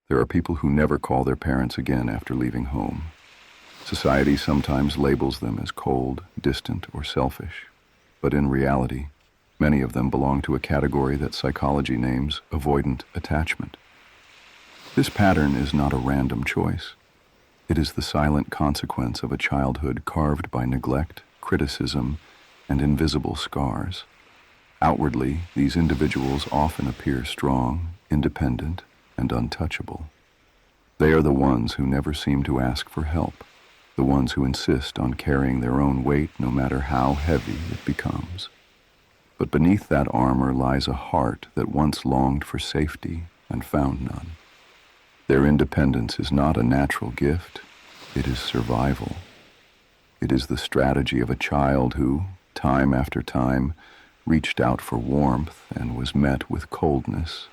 There are people who never call their parents again after leaving home. Society sometimes labels them as cold, distant, or selfish, but in reality, many of them belong to a category that psychology names avoidant attachment. This pattern is not a random choice. It is the silent consequence of a childhood carved by neglect, criticism, and invisible scars. Outwardly, these individuals often appear strong, independent, and untouchable. They are the ones who never seem to ask for help, the ones who insist on carrying their own weight no matter how heavy it becomes. But beneath that armor lies a heart that once longed for safety and found none. Their independence is not a natural gift, it is survival. It is the strategy of a child who, time after time, reached out for warmth and was met with coldness,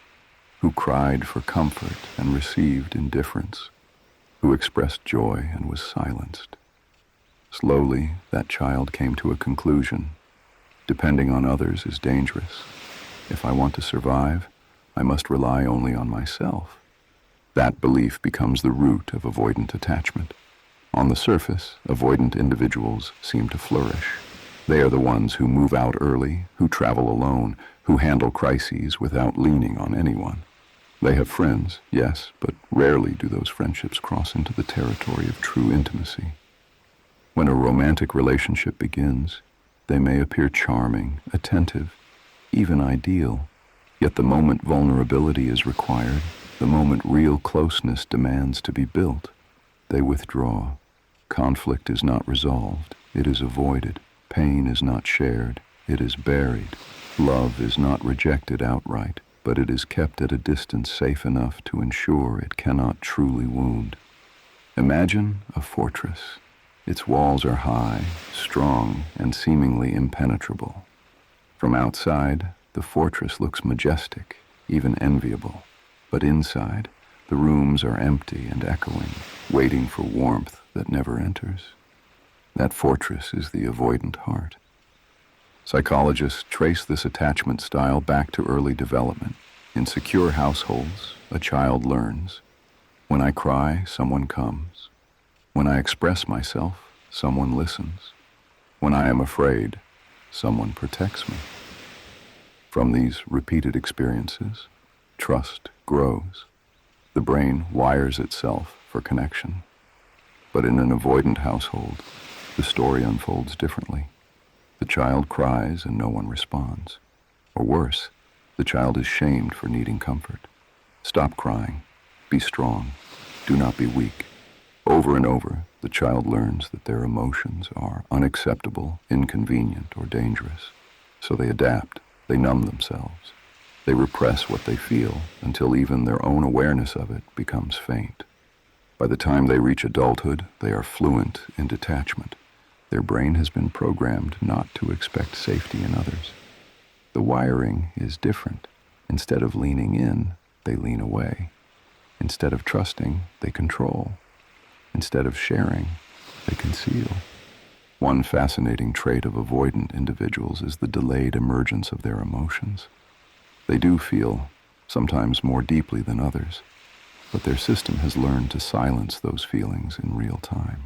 who cried for comfort and received indifference, who expressed joy and was silenced. Slowly, that child came to a conclusion. Depending on others is dangerous. If I want to survive, I must rely only on myself. That belief becomes the root of avoidant attachment. On the surface, avoidant individuals seem to flourish. They are the ones who move out early, who travel alone, who handle crises without leaning on anyone. They have friends, yes, but rarely do those friendships cross into the territory of true intimacy. When a romantic relationship begins, they may appear charming, attentive, even ideal. Yet the moment vulnerability is required, the moment real closeness demands to be built, they withdraw. Conflict is not resolved, it is avoided. Pain is not shared, it is buried. Love is not rejected outright, but it is kept at a distance safe enough to ensure it cannot truly wound. Imagine a fortress. Its walls are high, strong, and seemingly impenetrable. From outside, the fortress looks majestic, even enviable. But inside, the rooms are empty and echoing, waiting for warmth that never enters. That fortress is the avoidant heart. Psychologists trace this attachment style back to early development. In secure households, a child learns, when I cry, someone comes. When I express myself, someone listens. When I am afraid, someone protects me. From these repeated experiences, trust grows. The brain wires itself for connection. But in an avoidant household, the story unfolds differently. The child cries and no one responds. Or worse, the child is shamed for needing comfort. Stop crying. Be strong. Do not be weak. Over and over, the child learns that their emotions are unacceptable, inconvenient, or dangerous. So they adapt. They numb themselves. They repress what they feel until even their own awareness of it becomes faint. By the time they reach adulthood, they are fluent in detachment. Their brain has been programmed not to expect safety in others. The wiring is different. Instead of leaning in, they lean away. Instead of trusting, they control. Instead of sharing, they conceal. One fascinating trait of avoidant individuals is the delayed emergence of their emotions. They do feel, sometimes more deeply than others, but their system has learned to silence those feelings in real time.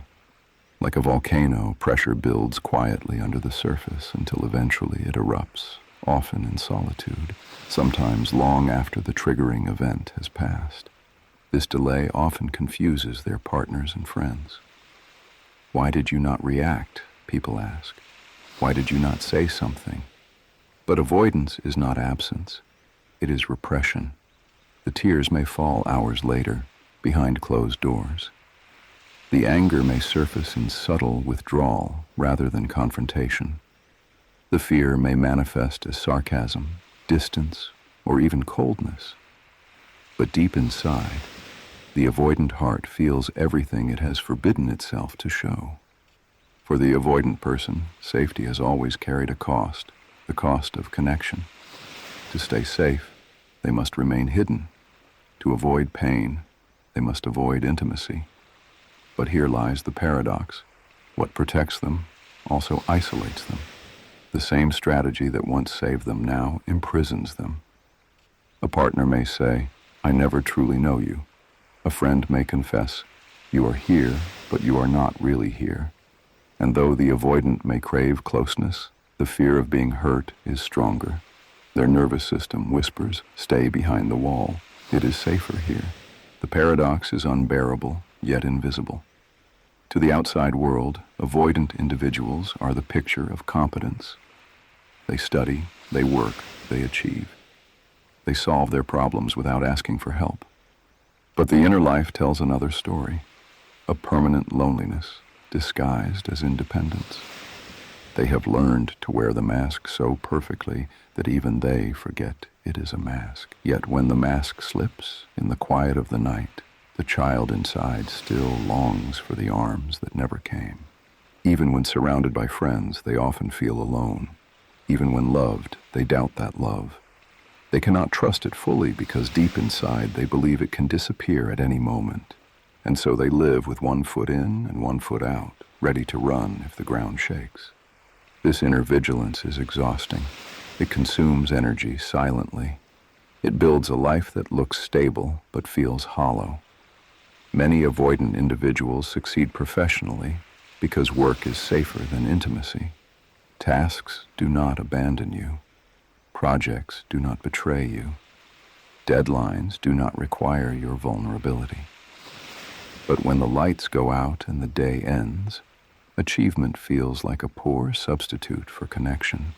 Like a volcano, pressure builds quietly under the surface until eventually it erupts, often in solitude, sometimes long after the triggering event has passed. This delay often confuses their partners and friends. Why did you not react? People ask. Why did you not say something? But avoidance is not absence. It is repression. The tears may fall hours later, behind closed doors. The anger may surface in subtle withdrawal rather than confrontation. The fear may manifest as sarcasm, distance, or even coldness. But deep inside, the avoidant heart feels everything it has forbidden itself to show. For the avoidant person, safety has always carried a cost, the cost of connection. To stay safe, they must remain hidden. To avoid pain, they must avoid intimacy. But here lies the paradox. What protects them also isolates them. The same strategy that once saved them now imprisons them. A partner may say, I never truly know you. A friend may confess, "You are here, but you are not really here." And though the avoidant may crave closeness, the fear of being hurt is stronger. Their nervous system whispers, "Stay behind the wall. It is safer here." The paradox is unbearable, yet invisible. To the outside world, avoidant individuals are the picture of competence. They study, they work, they achieve. They solve their problems without asking for help. But the inner life tells another story, a permanent loneliness disguised as independence. They have learned to wear the mask so perfectly that even they forget it is a mask. Yet when the mask slips in the quiet of the night, the child inside still longs for the arms that never came. Even when surrounded by friends, they often feel alone. Even when loved, they doubt that love. They cannot trust it fully because deep inside they believe it can disappear at any moment. And so they live with one foot in and one foot out, ready to run if the ground shakes. This inner vigilance is exhausting. It consumes energy silently. It builds a life that looks stable but feels hollow. Many avoidant individuals succeed professionally because work is safer than intimacy. Tasks do not abandon you. Projects do not betray you. Deadlines do not require your vulnerability. But when the lights go out and the day ends, achievement feels like a poor substitute for connection.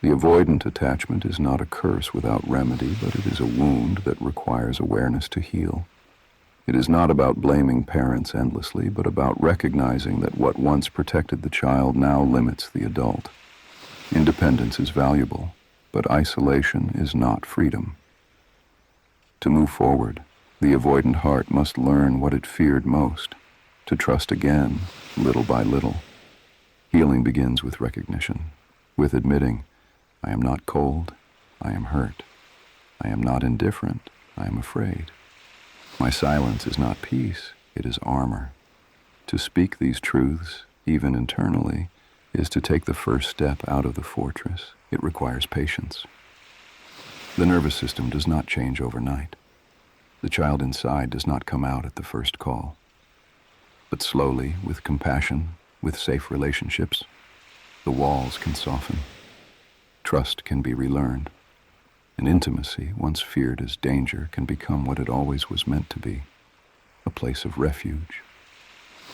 The avoidant attachment is not a curse without remedy, but it is a wound that requires awareness to heal. It is not about blaming parents endlessly, but about recognizing that what once protected the child now limits the adult. Independence is valuable, but isolation is not freedom. To move forward, the avoidant heart must learn what it feared most, to trust again, little by little. Healing begins with recognition, with admitting, "I am not cold, I am hurt. I am not indifferent, I am afraid. My silence is not peace, it is armor." To speak these truths, even internally, is to take the first step out of the fortress. It requires patience. The nervous system does not change overnight. The child inside does not come out at the first call. But slowly, with compassion, with safe relationships, the walls can soften. Trust can be relearned. And intimacy, once feared as danger, can become what it always was meant to be, a place of refuge.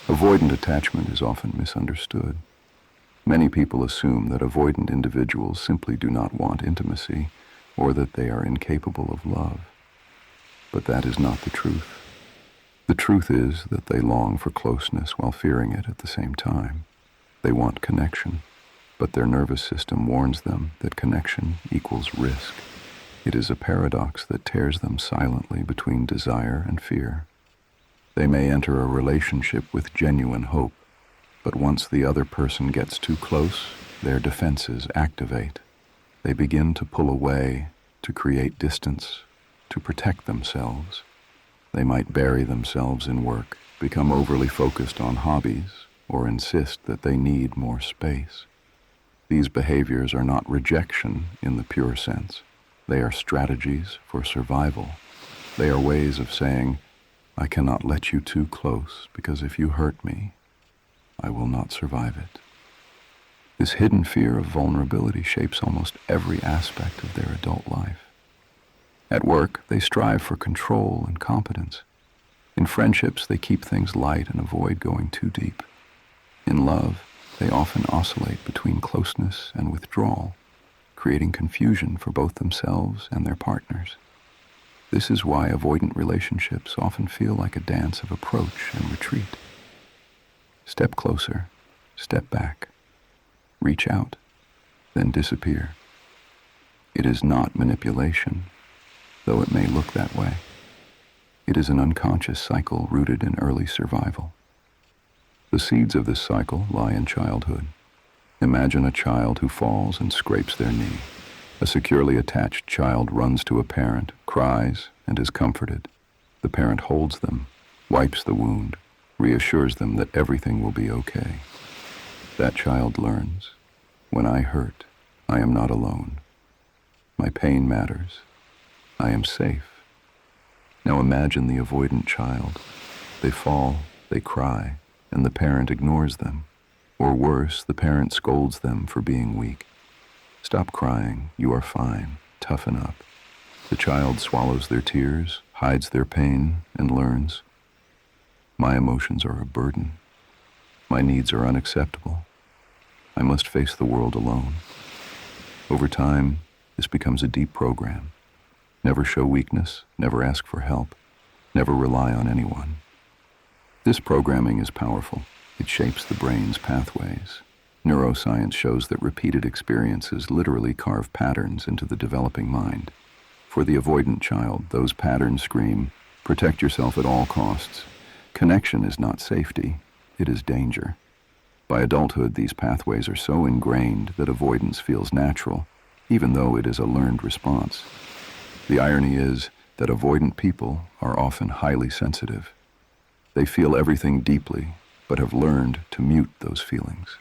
Avoidant attachment is often misunderstood. Many people assume that avoidant individuals simply do not want intimacy or that they are incapable of love. But that is not the truth. The truth is that they long for closeness while fearing it at the same time. They want connection, but their nervous system warns them that connection equals risk. It is a paradox that tears them silently between desire and fear. They may enter a relationship with genuine hope, but once the other person gets too close, their defenses activate. They begin to pull away, to create distance, to protect themselves. They might bury themselves in work, become overly focused on hobbies, or insist that they need more space. These behaviors are not rejection in the pure sense. They are strategies for survival. They are ways of saying, "I cannot let you too close because if you hurt me, I will not survive it." This hidden fear of vulnerability shapes almost every aspect of their adult life. At work, they strive for control and competence. In friendships, they keep things light and avoid going too deep. In love, they often oscillate between closeness and withdrawal, creating confusion for both themselves and their partners. This is why avoidant relationships often feel like a dance of approach and retreat. Step closer, step back, reach out, then disappear. It is not manipulation, though it may look that way. It is an unconscious cycle rooted in early survival. The seeds of this cycle lie in childhood. Imagine a child who falls and scrapes their knee. A securely attached child runs to a parent, cries, and is comforted. The parent holds them, wipes the wound, reassures them that everything will be okay. That child learns, when I hurt, I am not alone. My pain matters. I am safe. Now imagine the avoidant child. They fall, they cry, and the parent ignores them. Or worse, the parent scolds them for being weak. Stop crying, you are fine, toughen up. The child swallows their tears, hides their pain, and learns, my emotions are a burden. My needs are unacceptable. I must face the world alone. Over time, this becomes a deep program. Never show weakness, never ask for help, never rely on anyone. This programming is powerful. It shapes the brain's pathways. Neuroscience shows that repeated experiences literally carve patterns into the developing mind. For the avoidant child, those patterns scream, protect yourself at all costs. Connection is not safety, it is danger. By adulthood, these pathways are so ingrained that avoidance feels natural, even though it is a learned response. The irony is that avoidant people are often highly sensitive. They feel everything deeply, but have learned to mute those feelings.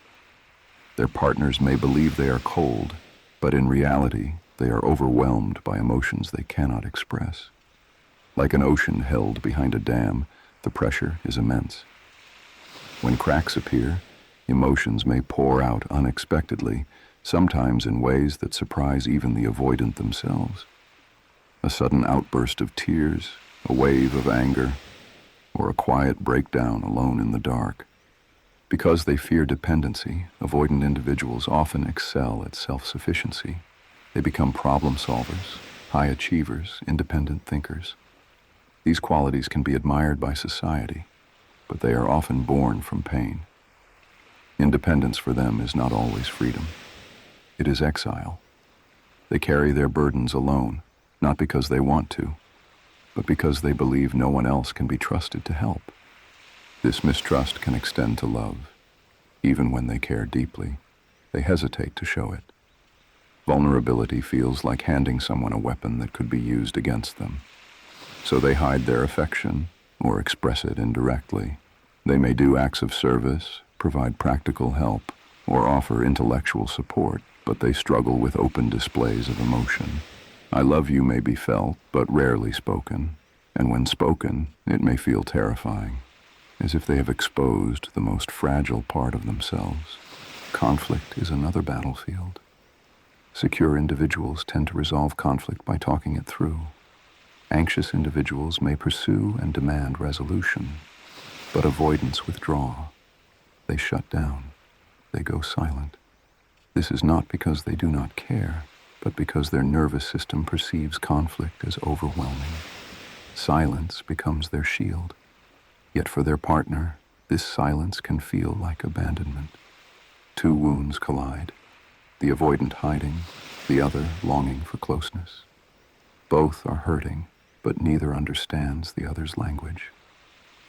Their partners may believe they are cold, but in reality, they are overwhelmed by emotions they cannot express. Like an ocean held behind a dam, the pressure is immense. When cracks appear, emotions may pour out unexpectedly, sometimes in ways that surprise even the avoidant themselves. A sudden outburst of tears, a wave of anger, or a quiet breakdown alone in the dark. Because they fear dependency, avoidant individuals often excel at self-sufficiency. They become problem solvers, high achievers, independent thinkers. These qualities can be admired by society, but they are often born from pain. Independence for them is not always freedom. It is exile. They carry their burdens alone, not because they want to, but because they believe no one else can be trusted to help. This mistrust can extend to love. Even when they care deeply, they hesitate to show it. Vulnerability feels like handing someone a weapon that could be used against them. So they hide their affection or express it indirectly. They may do acts of service, provide practical help, or offer intellectual support, but they struggle with open displays of emotion. I love you may be felt, but rarely spoken, and when spoken, it may feel terrifying, as if they have exposed the most fragile part of themselves. Conflict is another battlefield. Secure individuals tend to resolve conflict by talking it through. Anxious individuals may pursue and demand resolution, but avoidants withdraw. They shut down. They go silent. This is not because they do not care, but because their nervous system perceives conflict as overwhelming. Silence becomes their shield. Yet for their partner, this silence can feel like abandonment. Two wounds collide, the avoidant hiding, the other longing for closeness. Both are hurting, but neither understands the other's language.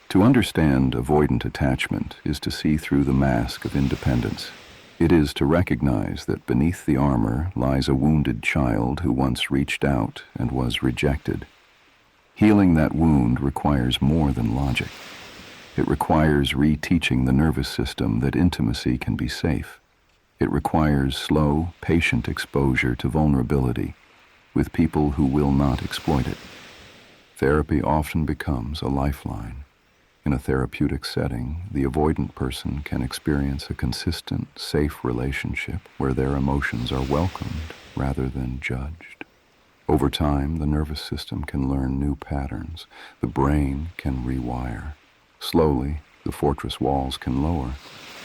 To understand avoidant attachment is to see through the mask of independence. It is to recognize that beneath the armor lies a wounded child who once reached out and was rejected. Healing that wound requires more than logic. It requires reteaching the nervous system that intimacy can be safe. It requires slow, patient exposure to vulnerability with people who will not exploit it. Therapy often becomes a lifeline. In a therapeutic setting, the avoidant person can experience a consistent, safe relationship where their emotions are welcomed rather than judged. Over time, the nervous system can learn new patterns. The brain can rewire. Slowly, the fortress walls can lower,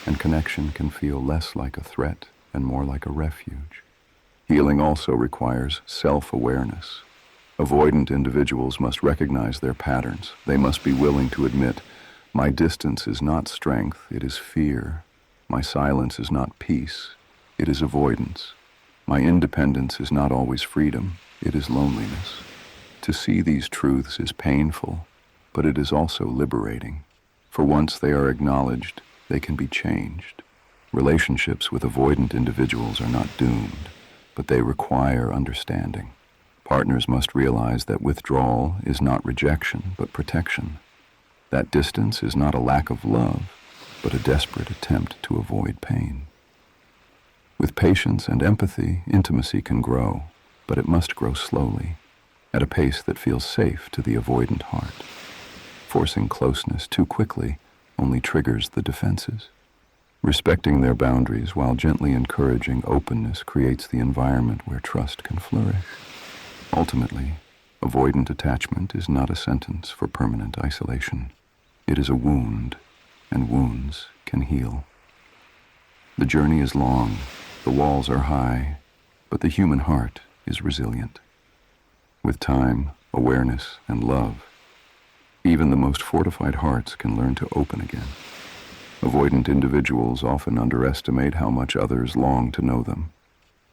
and connection can feel less like a threat and more like a refuge. Healing also requires self-awareness. Avoidant individuals must recognize their patterns. They must be willing to admit, my distance is not strength, it is fear. My silence is not peace, it is avoidance. My independence is not always freedom, it is loneliness. To see these truths is painful, but it is also liberating. For once they are acknowledged, they can be changed. Relationships with avoidant individuals are not doomed, but they require understanding. Partners must realize that withdrawal is not rejection, but protection. That distance is not a lack of love, but a desperate attempt to avoid pain. With patience and empathy, intimacy can grow, but it must grow slowly. at a pace that feels safe to the avoidant heart. Forcing closeness too quickly only triggers the defenses. Respecting their boundaries while gently encouraging openness creates the environment where trust can flourish. Ultimately, avoidant attachment is not a sentence for permanent isolation. It is a wound, and wounds can heal. The journey is long, the walls are high, but the human heart is resilient. With time, awareness, and love, even the most fortified hearts can learn to open again. Avoidant individuals often underestimate how much others long to know them.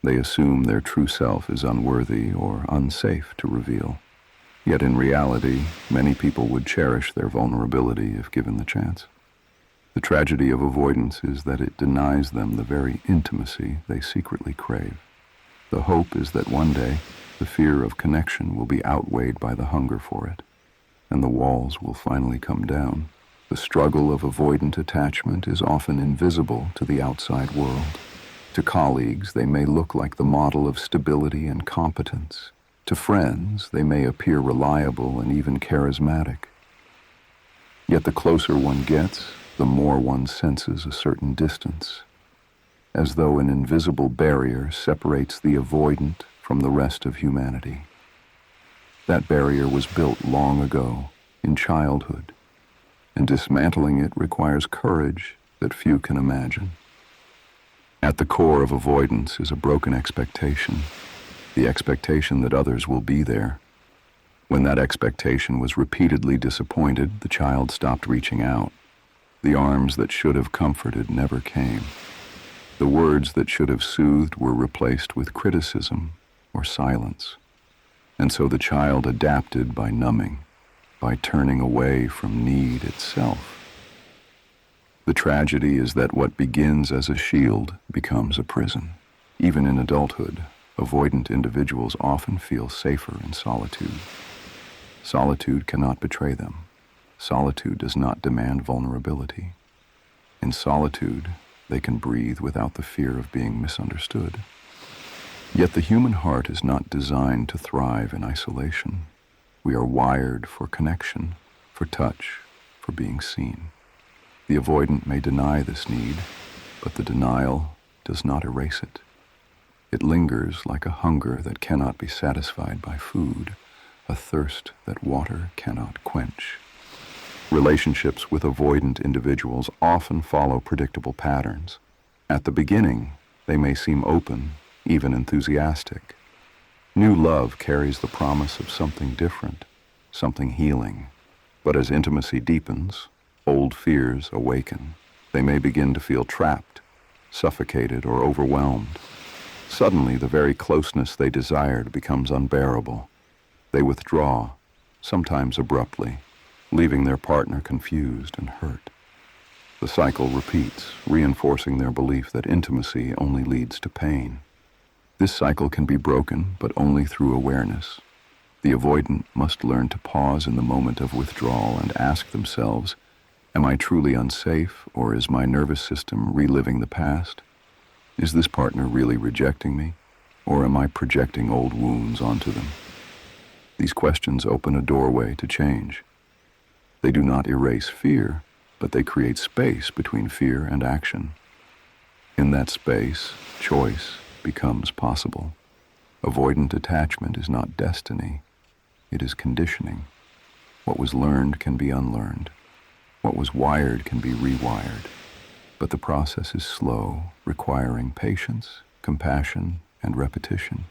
They assume their true self is unworthy or unsafe to reveal. Yet in reality, many people would cherish their vulnerability if given the chance. The tragedy of avoidance is that it denies them the very intimacy they secretly crave. The hope is that one day, the fear of connection will be outweighed by the hunger for it, and the walls will finally come down. The struggle of avoidant attachment is often invisible to the outside world. To colleagues, they may look like the model of stability and competence. To friends, they may appear reliable and even charismatic. Yet the closer one gets, the more one senses a certain distance, as though an invisible barrier separates the avoidant from the rest of humanity. That barrier was built long ago, in childhood, and dismantling it requires courage that few can imagine. At the core of avoidance is a broken expectation, the expectation that others will be there. When that expectation was repeatedly disappointed, the child stopped reaching out. The arms that should have comforted never came. The words that should have soothed were replaced with criticism or silence. And so the child adapted by numbing, by turning away from need itself. The tragedy is that what begins as a shield becomes a prison. Even in adulthood, avoidant individuals often feel safer in solitude. Solitude cannot betray them. Solitude does not demand vulnerability. In solitude, they can breathe without the fear of being misunderstood. Yet the human heart is not designed to thrive in isolation. We are wired for connection, for touch, for being seen. The avoidant may deny this need, but the denial does not erase it. It lingers like a hunger that cannot be satisfied by food, a thirst that water cannot quench. Relationships with avoidant individuals often follow predictable patterns. At the beginning, they may seem open, even enthusiastic. New love carries the promise of something different, something healing. But as intimacy deepens, old fears awaken. They may begin to feel trapped, suffocated, or overwhelmed. Suddenly, the very closeness they desired becomes unbearable. They withdraw, sometimes abruptly, leaving their partner confused and hurt. The cycle repeats, reinforcing their belief that intimacy only leads to pain. This cycle can be broken, but only through awareness. The avoidant must learn to pause in the moment of withdrawal and ask themselves, am I truly unsafe, or is my nervous system reliving the past? Is this partner really rejecting me, or am I projecting old wounds onto them? These questions open a doorway to change. They do not erase fear, but they create space between fear and action. In that space, choice becomes possible. Avoidant attachment is not destiny, it is conditioning. What was learned can be unlearned. What was wired can be rewired. But the process is slow, requiring patience, compassion, and repetition.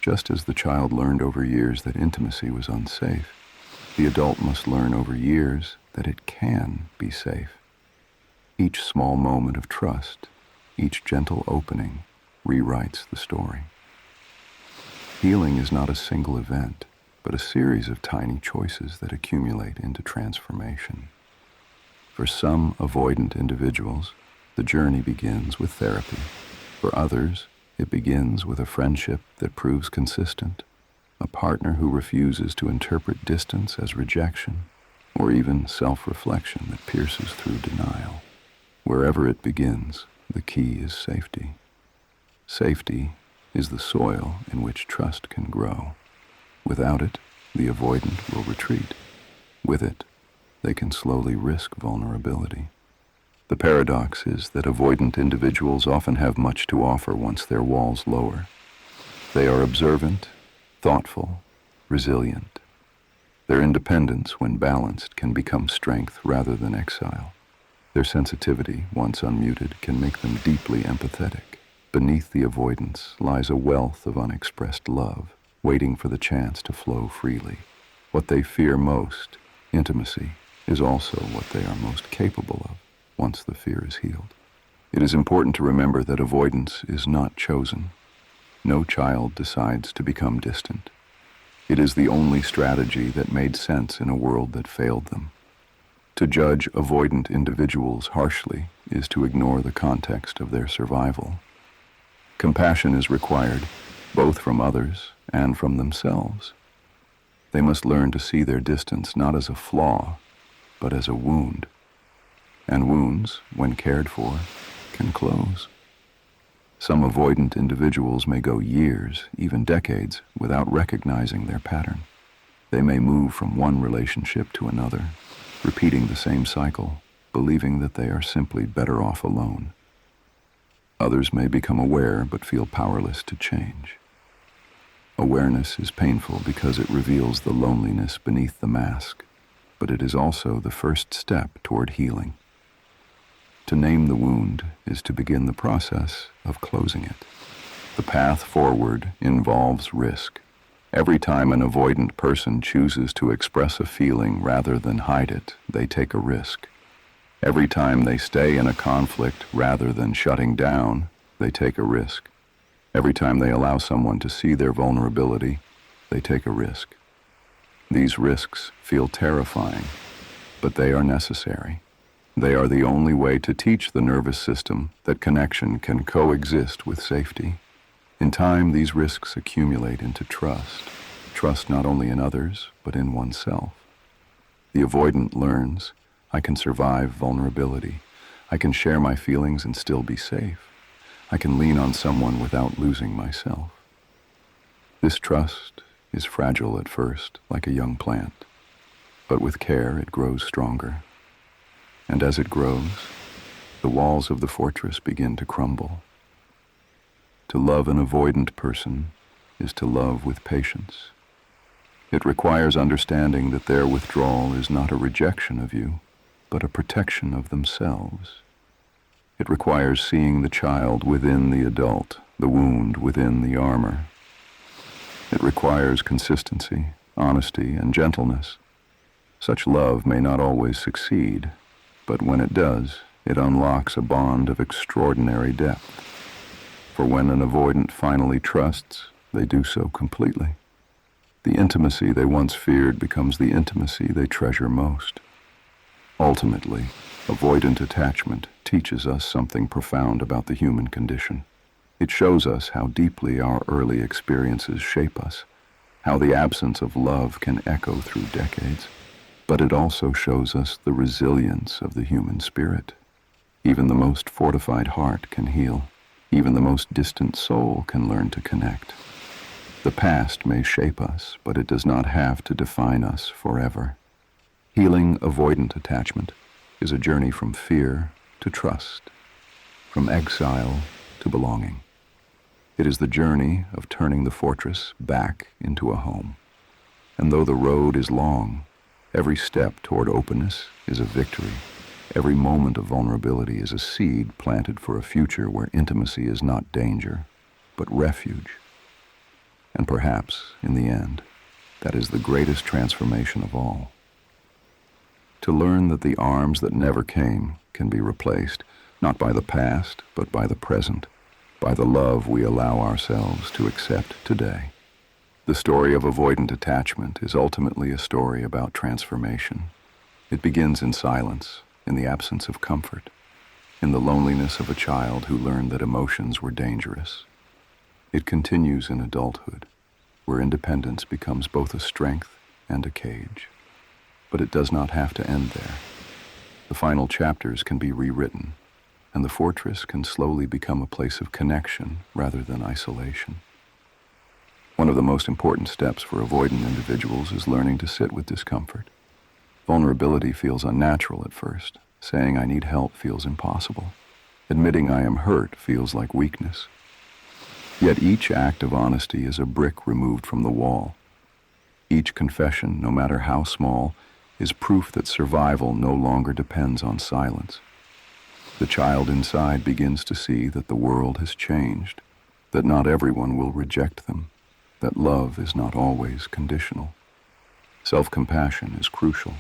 Just as the child learned over years that intimacy was unsafe, the adult must learn over years that it can be safe. Each small moment of trust, each gentle opening, rewrites the story. Healing is not a single event, but a series of tiny choices that accumulate into transformation. For some avoidant individuals, the journey begins with therapy. For others, it begins with a friendship that proves consistent, a partner who refuses to interpret distance as rejection, or even self-reflection that pierces through denial. Wherever it begins, the key is safety. Safety is the soil in which trust can grow. Without it, the avoidant will retreat. With it, they can slowly risk vulnerability. The paradox is that avoidant individuals often have much to offer once their walls lower. They are observant, thoughtful, resilient. Their independence, when balanced, can become strength rather than exile. Their sensitivity, once unmuted, can make them deeply empathetic. Beneath the avoidance lies a wealth of unexpressed love, waiting for the chance to flow freely. What they fear most, intimacy, is also what they are most capable of once the fear is healed. It is important to remember that avoidance is not chosen. No child decides to become distant. It is the only strategy that made sense in a world that failed them. To judge avoidant individuals harshly is to ignore the context of their survival. Compassion is required, both from others and from themselves. They must learn to see their distance not as a flaw, but as a wound. And wounds, when cared for, can close. Some avoidant individuals may go years, even decades, without recognizing their pattern. They may move from one relationship to another, repeating the same cycle, believing that they are simply better off alone. Others may become aware but feel powerless to change. Awareness is painful because it reveals the loneliness beneath the mask, but it is also the first step toward healing. To name the wound is to begin the process of closing it. The path forward involves risk. Every time an avoidant person chooses to express a feeling rather than hide it, they take a risk. Every time they stay in a conflict rather than shutting down, they take a risk. Every time they allow someone to see their vulnerability, they take a risk. These risks feel terrifying, but they are necessary. They are the only way to teach the nervous system that connection can coexist with safety. In time, these risks accumulate into trust not only in others, but in oneself. The avoidant learns, I can survive vulnerability. I can share my feelings and still be safe. I can lean on someone without losing myself. This trust is fragile at first, like a young plant, but with care it grows stronger. And as it grows, the walls of the fortress begin to crumble. To love an avoidant person is to love with patience. It requires understanding that their withdrawal is not a rejection of you, but a protection of themselves. It requires seeing the child within the adult, the wound within the armor. It requires consistency, honesty, and gentleness. Such love may not always succeed, but when it does, it unlocks a bond of extraordinary depth. For when an avoidant finally trusts, they do so completely. The intimacy they once feared becomes the intimacy they treasure most. Ultimately, avoidant attachment teaches us something profound about the human condition. It shows us how deeply our early experiences shape us, how the absence of love can echo through decades. But it also shows us the resilience of the human spirit. Even the most fortified heart can heal. Even the most distant soul can learn to connect. The past may shape us, but it does not have to define us forever. Healing avoidant attachment is a journey from fear to trust, from exile to belonging. It is the journey of turning the fortress back into a home. And though the road is long, every step toward openness is a victory. Every moment of vulnerability is a seed planted for a future where intimacy is not danger, but refuge. And perhaps, in the end, that is the greatest transformation of all. To learn that the arms that never came can be replaced, not by the past, but by the present, by the love we allow ourselves to accept today. The story of avoidant attachment is ultimately a story about transformation. It begins in silence, in the absence of comfort, in the loneliness of a child who learned that emotions were dangerous. It continues in adulthood, where independence becomes both a strength and a cage. But it does not have to end there. The final chapters can be rewritten, and the fortress can slowly become a place of connection rather than isolation. One of the most important steps for avoidant individuals is learning to sit with discomfort. Vulnerability feels unnatural at first. Saying I need help feels impossible. Admitting I am hurt feels like weakness. Yet each act of honesty is a brick removed from the wall. Each confession, no matter how small, is proof that survival no longer depends on silence. The child inside begins to see that the world has changed, that not everyone will reject them, that love is not always conditional. Self-compassion is crucial.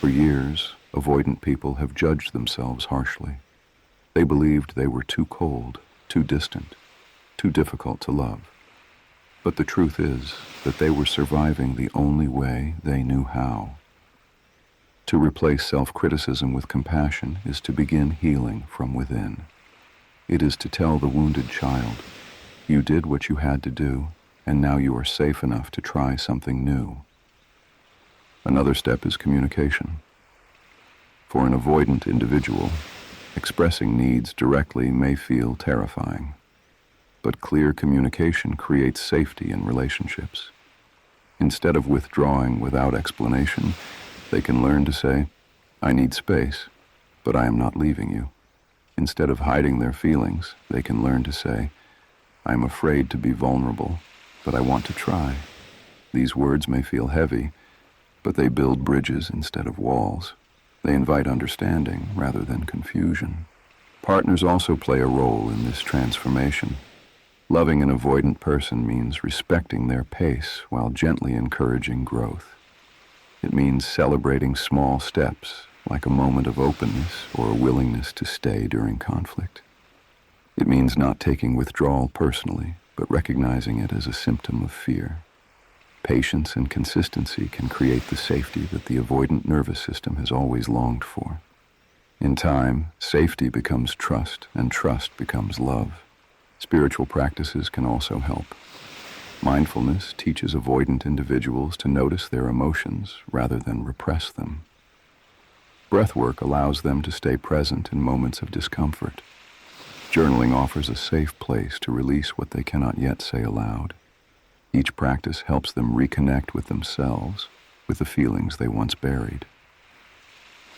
For years, avoidant people have judged themselves harshly. They believed they were too cold, too distant, too difficult to love. But the truth is that they were surviving the only way they knew how. To replace self-criticism with compassion is to begin healing from within. It is to tell the wounded child, you did what you had to do, and now you are safe enough to try something new. Another step is communication. For an avoidant individual, expressing needs directly may feel terrifying, but clear communication creates safety in relationships. Instead of withdrawing without explanation, they can learn to say, I need space, but I am not leaving you. Instead of hiding their feelings, they can learn to say, I am afraid to be vulnerable, but I want to try. These words may feel heavy, but they build bridges instead of walls. They invite understanding rather than confusion. Partners also play a role in this transformation. Loving an avoidant person means respecting their pace while gently encouraging growth. It means celebrating small steps, like a moment of openness or a willingness to stay during conflict. It means not taking withdrawal personally, but recognizing it as a symptom of fear. Patience and consistency can create the safety that the avoidant nervous system has always longed for. In time, safety becomes trust, and trust becomes love. Spiritual practices can also help. Mindfulness teaches avoidant individuals to notice their emotions rather than repress them. Breathwork allows them to stay present in moments of discomfort. Journaling offers a safe place to release what they cannot yet say aloud. Each practice helps them reconnect with themselves, with the feelings they once buried.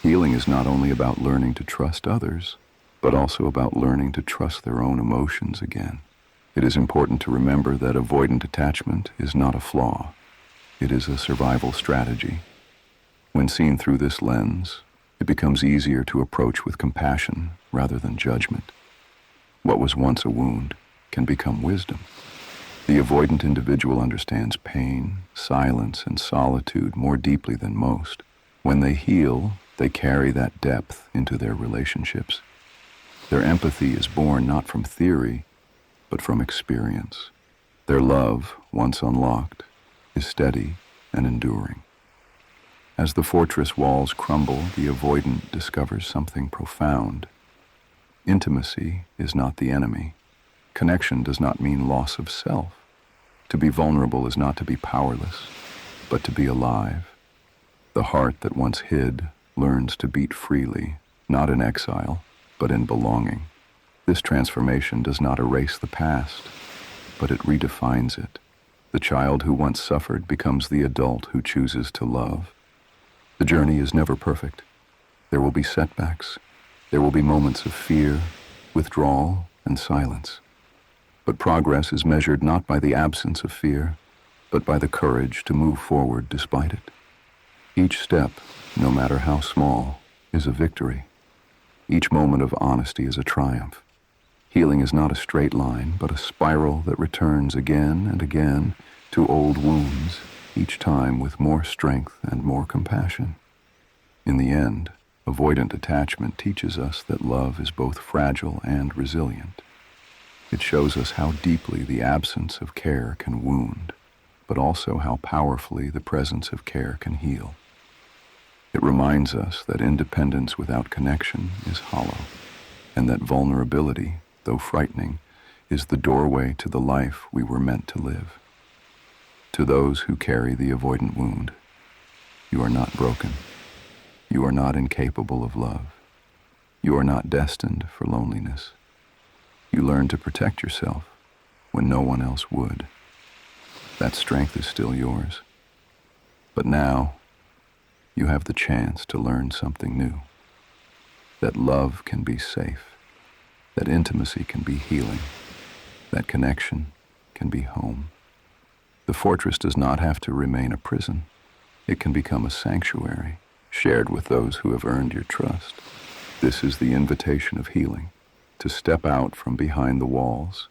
Healing is not only about learning to trust others, but also about learning to trust their own emotions again. It is important to remember that avoidant attachment is not a flaw. It is a survival strategy. When seen through this lens, it becomes easier to approach with compassion rather than judgment. What was once a wound can become wisdom. The avoidant individual understands pain, silence, and solitude more deeply than most. When they heal, they carry that depth into their relationships. Their empathy is born not from theory, but from experience. Their love, once unlocked, is steady and enduring. As the fortress walls crumble, the avoidant discovers something profound. Intimacy is not the enemy. Connection does not mean loss of self. To be vulnerable is not to be powerless, but to be alive. The heart that once hid learns to beat freely, not in exile, but in belonging. This transformation does not erase the past, but it redefines it. The child who once suffered becomes the adult who chooses to love. The journey is never perfect. There will be setbacks. There will be moments of fear, withdrawal, and silence. But progress is measured not by the absence of fear, but by the courage to move forward despite it. Each step, no matter how small, is a victory. Each moment of honesty is a triumph. Healing is not a straight line, but a spiral that returns again and again to old wounds, each time with more strength and more compassion. In the end, avoidant attachment teaches us that love is both fragile and resilient. It shows us how deeply the absence of care can wound, but also how powerfully the presence of care can heal. It reminds us that independence without connection is hollow, and that vulnerability, though frightening, is the doorway to the life we were meant to live. To those who carry the avoidant wound, you are not broken. You are not incapable of love. You are not destined for loneliness. You learn to protect yourself when no one else would. That strength is still yours. But now, you have the chance to learn something new. That love can be safe. That intimacy can be healing. That connection can be home. The fortress does not have to remain a prison. It can become a sanctuary, shared with those who have earned your trust. This is the invitation of healing, to step out from behind the walls,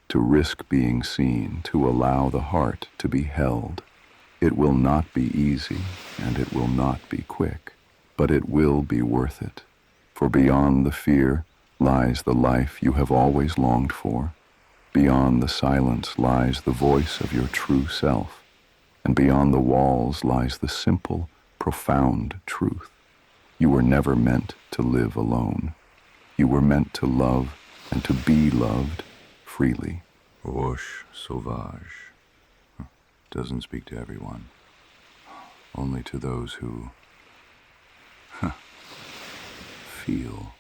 to risk being seen, to allow the heart to be held. It will not be easy, and it will not be quick, but it will be worth it. For beyond the fear lies the life you have always longed for. Beyond the silence lies the voice of your true self. And beyond the walls lies the simple, profound truth. You were never meant to live alone. You were meant to love and to be loved freely. Roche sauvage doesn't speak to everyone, only to those who feel.